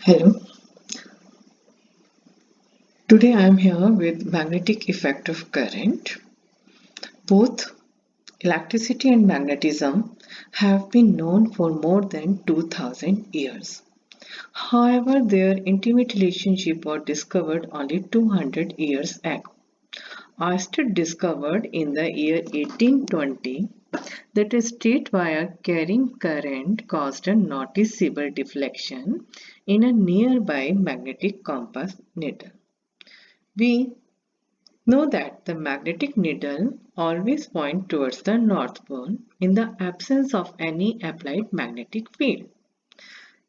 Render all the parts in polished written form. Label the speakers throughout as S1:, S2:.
S1: Hello, today I am here with magnetic effect of current. Both electricity and magnetism have been known for more than 2000 years. However, their intimate relationship was discovered only 200 years ago. Oersted discovered in the year 1820 that a straight wire carrying current caused a noticeable deflection in a nearby magnetic compass needle. We know that the magnetic needle always points towards the North Pole in the absence of any applied magnetic field.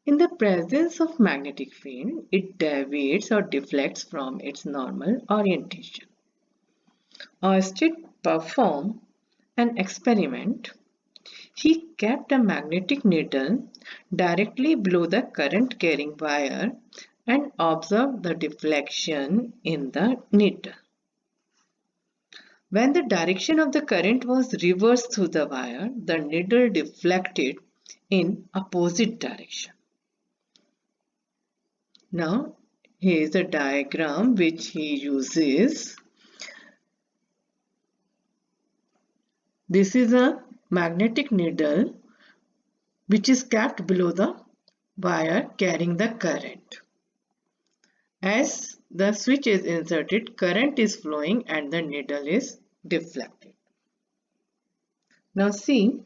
S1: In the presence of magnetic field, it deviates or deflects from its normal orientation. Oersted performed an experiment. He kept a magnetic needle directly below the current carrying wire and observed the deflection in the needle. When the direction of the current was reversed through the wire, the needle deflected in opposite direction. Now, here is a diagram which he uses. This is a magnetic needle which is kept below the wire carrying the current. As the switch is inserted, current is flowing and the needle is deflected. Now see,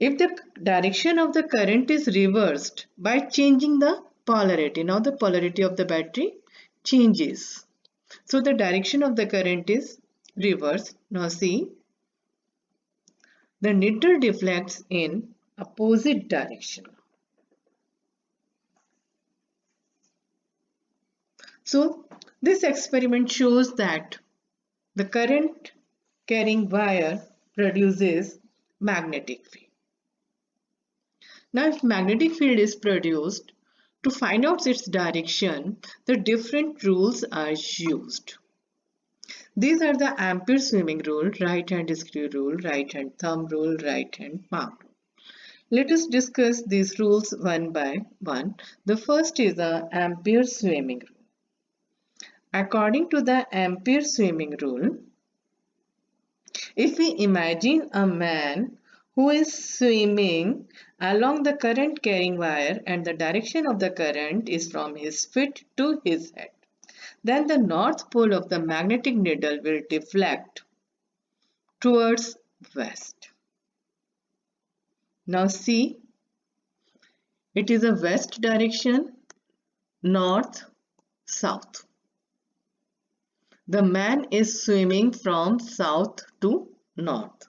S1: if the direction of the current is reversed by changing the polarity, now the polarity of the battery changes. So the direction of the current is reversed. Now see, the needle deflects in opposite direction. So this experiment shows that the current carrying wire produces magnetic field. Now if magnetic field is produced, to find out its direction, the different rules are used. These are the Ampere swimming rule, right hand screw rule, right hand thumb rule, right hand palm rule. Let us discuss these rules one by one. The first is the Ampere swimming rule. According to the Ampere swimming rule, if we imagine a man who is swimming along the current carrying wire and the direction of the current is from his feet to his head, then the north pole of the magnetic needle will deflect towards west. Now see, it is a west direction, north, south. The man is swimming from south to north.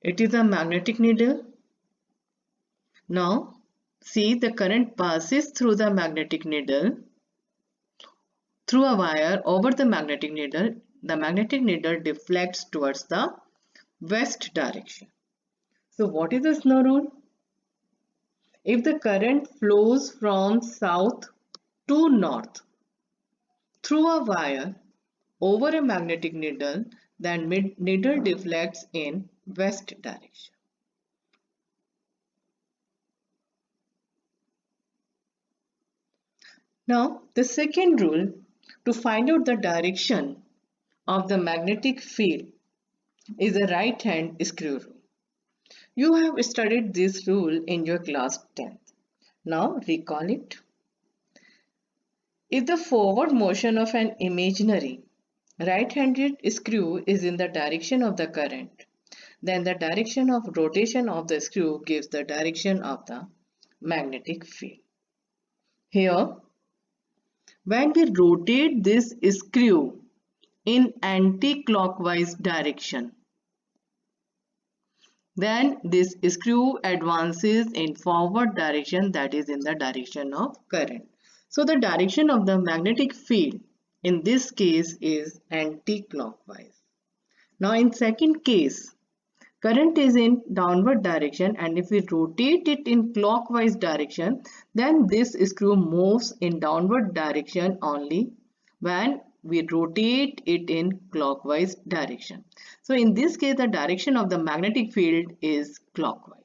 S1: It is a magnetic needle. Now see, the current passes through the magnetic needle through a wire over the magnetic needle. The magnetic needle deflects towards the west direction. So what is the Snow rule? If the current flows from south to north through a wire over a magnetic needle, then needle deflects in west direction. Now the second rule, to find out the direction of the magnetic field, is a right hand screw rule. You have studied this rule in your class 10th. Now recall it. If the forward motion of an imaginary right-handed screw is in the direction of the current, then the direction of rotation of the screw gives the direction of the magnetic field. Here, when we rotate this screw in anti-clockwise direction, then this screw advances in forward direction, that is in the direction of current. So the direction of the magnetic field in this case is anti-clockwise. Now in second case, current is in downward direction, and if we rotate it in clockwise direction, then this screw moves in downward direction only when we rotate it in clockwise direction. So in this case, the direction of the magnetic field is clockwise.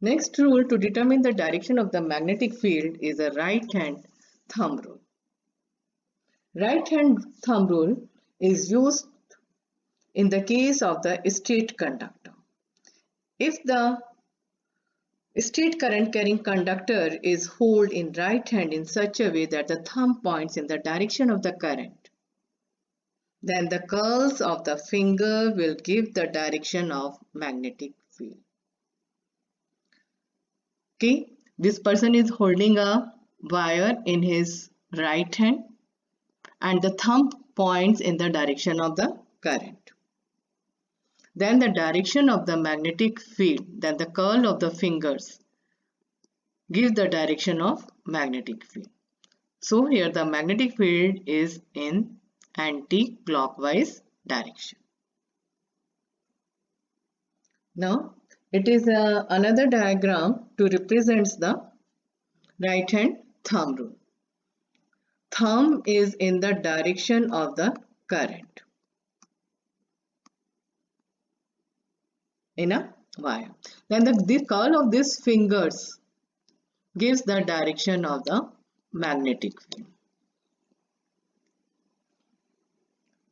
S1: Next rule to determine the direction of the magnetic field is a right hand thumb rule. Right hand thumb rule is used in the case of the straight conductor. If the straight current carrying conductor is held in right hand in such a way that the thumb points in the direction of the current, then the curls of the finger will give the direction of magnetic field. Okay, this person is holding a wire in his right hand and the thumb points in the direction of the current. Then the direction of the magnetic field, then the curl of the fingers gives the direction of magnetic field. So here the magnetic field is in anti-clockwise direction. Now it is another diagram to represent the right hand thumb rule. Thumb is in the direction of the current in a wire. Then the curl of these fingers gives the direction of the magnetic field.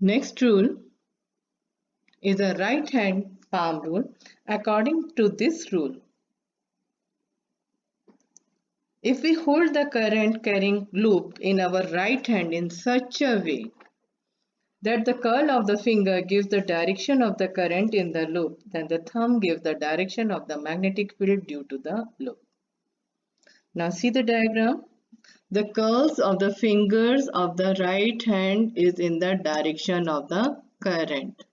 S1: Next rule is a right hand palm rule. According to this rule, if we hold the current carrying loop in our right hand in such a way that the curl of the finger gives the direction of the current in the loop, then the thumb gives the direction of the magnetic field due to the loop. Now see the diagram. The curls of the fingers of the right hand is in the direction of the current.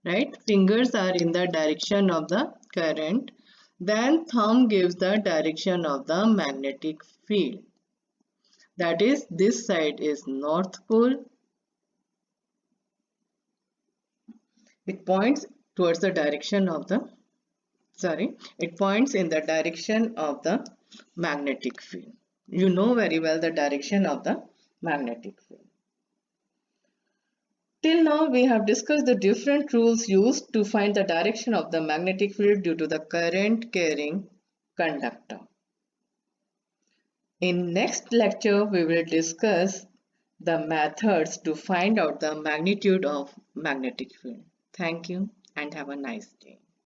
S1: Right? Fingers are in the direction of the current. Then thumb gives the direction of the magnetic field. That is, this side is north pole. It points towards the direction of the, it points in the direction of the magnetic field. You know very well the direction of the magnetic field. Till now we have discussed the different rules used to find the direction of the magnetic field due to the current carrying conductor. In next lecture we will discuss the methods to find out the magnitude of magnetic field. Thank you and have a nice day.